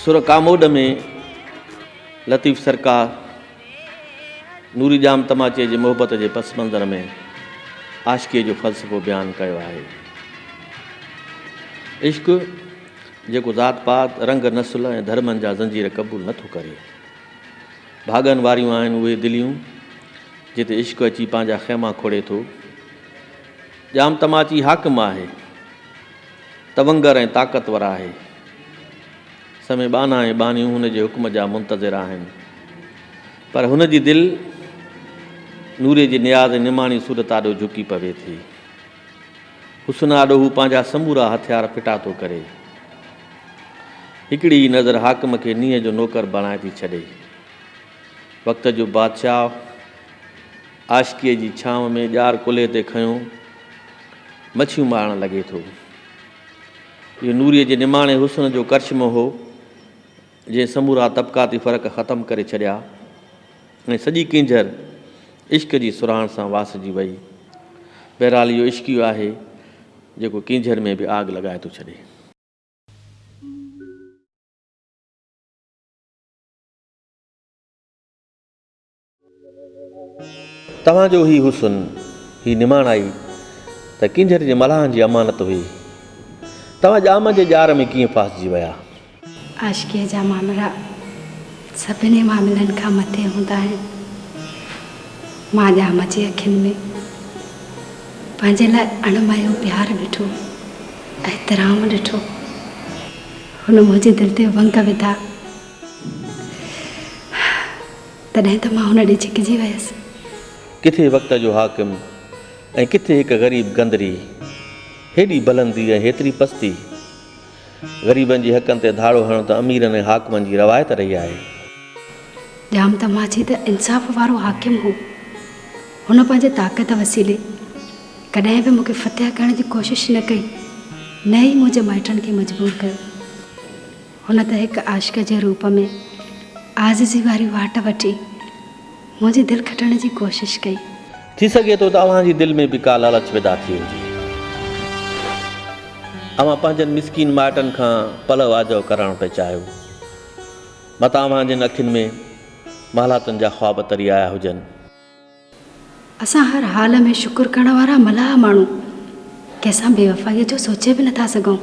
सुर कामोड में लतीफ़ सरकार नूरी जाम तमाचे जे मोहब्बत जे पस मंज़र में आशिकीअ जो फ़लसफ़ो बयानु कयो आहे। इश्क जेको ज़ात पात रंग नस्ल ऐं धर्मनि जा ज़ंजीर क़बूल नथो करे। भागनि वारियूं आहिनि उहे दिलियूं जिते इश्क अची पंहिंजा ख़ैमा खोड़े थो। जाम तमाची हाकिम आहे, तवंगर ऐं ताक़तवर आहे। समय बाना ऐं बानियूं हुन जे हुक्म जा मुंतज़िर आहिनि, पर हुन जी दिलि नूरे जी नियाज़ निमाणी सूरत आॾो झुकी पवे थी। हुस्न आॾो हू पंहिंजा समूरा हथियार फिटा थो करे। हिकिड़ी नज़र हाकिम खे नींहं जो नौकर बणाए थी छॾे। वक़्त जो बादशाह आशिकीअ जी छांव में ॼार कुल्हे ते खयों मच्छियूं मारणु लॻे थो। इहो नूरीअ जे निमाणे हुस्न जो करिश्मो हो जंहिं समूरा तबक़ाती फ़र्क़ ख़तमु करे छॾिया ऐं सॼी किंझर इश्क जी सुराण सां वासिजी वई। बहरहाल इहो इश्क ई आहे जेको किंझर में बि आग लॻाए थो छॾे। तव्हांजो ही हुस्न, ही निमाणाई त किंझर जे मल्हानि जी अमानत हुई। तव्हां जाम जे ॼार में कीअं फासिजी विया? आशिकीअ जा मामला सभिनी मामलनि खां मथे हूंदा आहिनि। मां जाम जे अखियुनि में पंहिंजे लाइ अणमयो प्यारु ॾिठो, एहतराम ॾिठो। हुन मुंहिंजी दिलि ते वंग विधा, तॾहिं त मां हुन ॾे झिकिजी वियसि। किथे वक़्त जो हाकिम ऐं किथे हिकु ग़रीब गंदरी। हेॾी बुलंदी ऐं हेतिरी पस्ती। ग़रीबनि जे हक़नि ते धाड़ो हणण त अमीरनि ऐं हाकिमनि जी रवायत रही आहे। जाम तमाची त इंसाफ़ वारो हाकिम हो। हुन पंहिंजे ताक़त वसीले कॾहिं बि मूंखे फ़तह करण जी कोशिशि न कई, न ई मुंहिंजे माइटनि खे मजबूर कयो। हुन त हिकु आशिक जे रूप में आज़िज़ी वारी वाट वठी मुंहिंजी दिलि खटण जी कोशिशि कई। थी सघे थो तव्हांजी दिलि में बि का लालच पैदा थी हुजे। अवां पंहिंजनि मिसकीन माइटनि खां पल वाजो करणु पिया चाहियो। मतां तव्हांजनि अखियुनि में महालातुनि जा ख़्वाब तरी आया हुजनि। असां हर हाल में शुक्र करण वारा मलाह माण्हू कंहिंसां बेवफ़ाईअ जो सोचे बि नथा सघूं।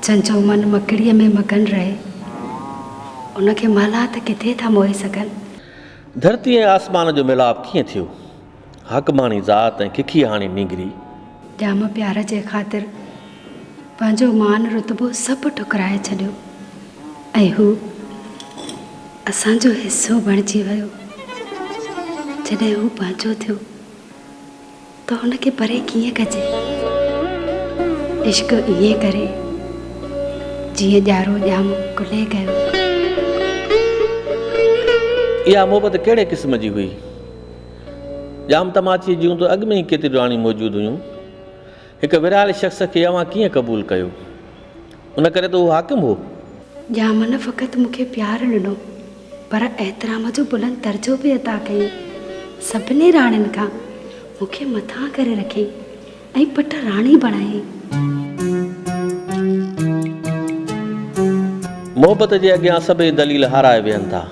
जंहिंजो मन मकड़ीअ में मगन रहे उनखे मालात किथे था मोहे सघनि। धरती ऐं आसमान जो मिलाप कीअं थियो? हाकिमानी ज़ात ऐं किखी हाणी निगरी। जाम प्यार जे ख़ातिर पंहिंजो मान रुतबो सभु ठुकराए छॾियो ऐं हू असांजो हिसो बणिजी वियो। जॾहिं हू पंहिंजो थियो त हुनखे परे कीअं कजे? इश्क ईअं करे जीअं ॼारो ॼाम कुल्हे कयो। इहा मोहबत कहिड़े क़िस्म जी हुई? जाम तमाची जूं त अॻु में ई केतिरियूं राणी मौजूदु हुयूं। हिकु विरहायल शख़्स खे अवां कीअं क़बूल कयो? उन करे त उहो हाकिम हो। जाम न फ़क़ति मूंखे प्यारु ॾिनो पर एहतराम जो बुलंद दर्जो बि अता कई। सभिनी राणियुनि खां मूंखे मथां करे रखी ऐं पट राणी बणाई। मोहबत जे अॻियां सभई दलील हाराए वेहनि था।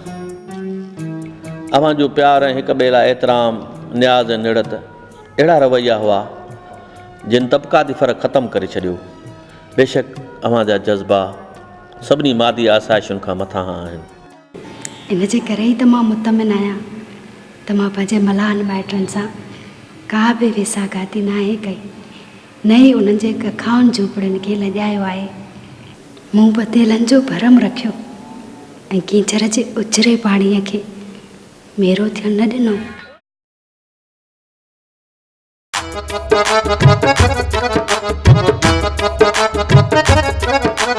अवां जो प्यार ऐं हिक ॿिए लाइ एतिराम न्याज़ ऐं निड़त अहिड़ा रवैया हुआ जिन तबक़ाती फ़र्क़ु ख़तमु करे छॾियो। बेशक अवां जा जज़्बा सभिनी मादी आसाइशुनि खां मथां आहिनि। इन जे करे ई त मां मुतमिन आहियां त मां पंहिंजे मल्हानि माइटनि सां का बि वेसागाती नाहे कई, न ई उन्हनि जे कखाउनि झूपड़ियुनि खे लॼायो आहे। मूं बतेलनि जो भरम रखियो ऐं कीचड़ जे उजरे पाणीअ खे मेरो थियणु न ॾिनो।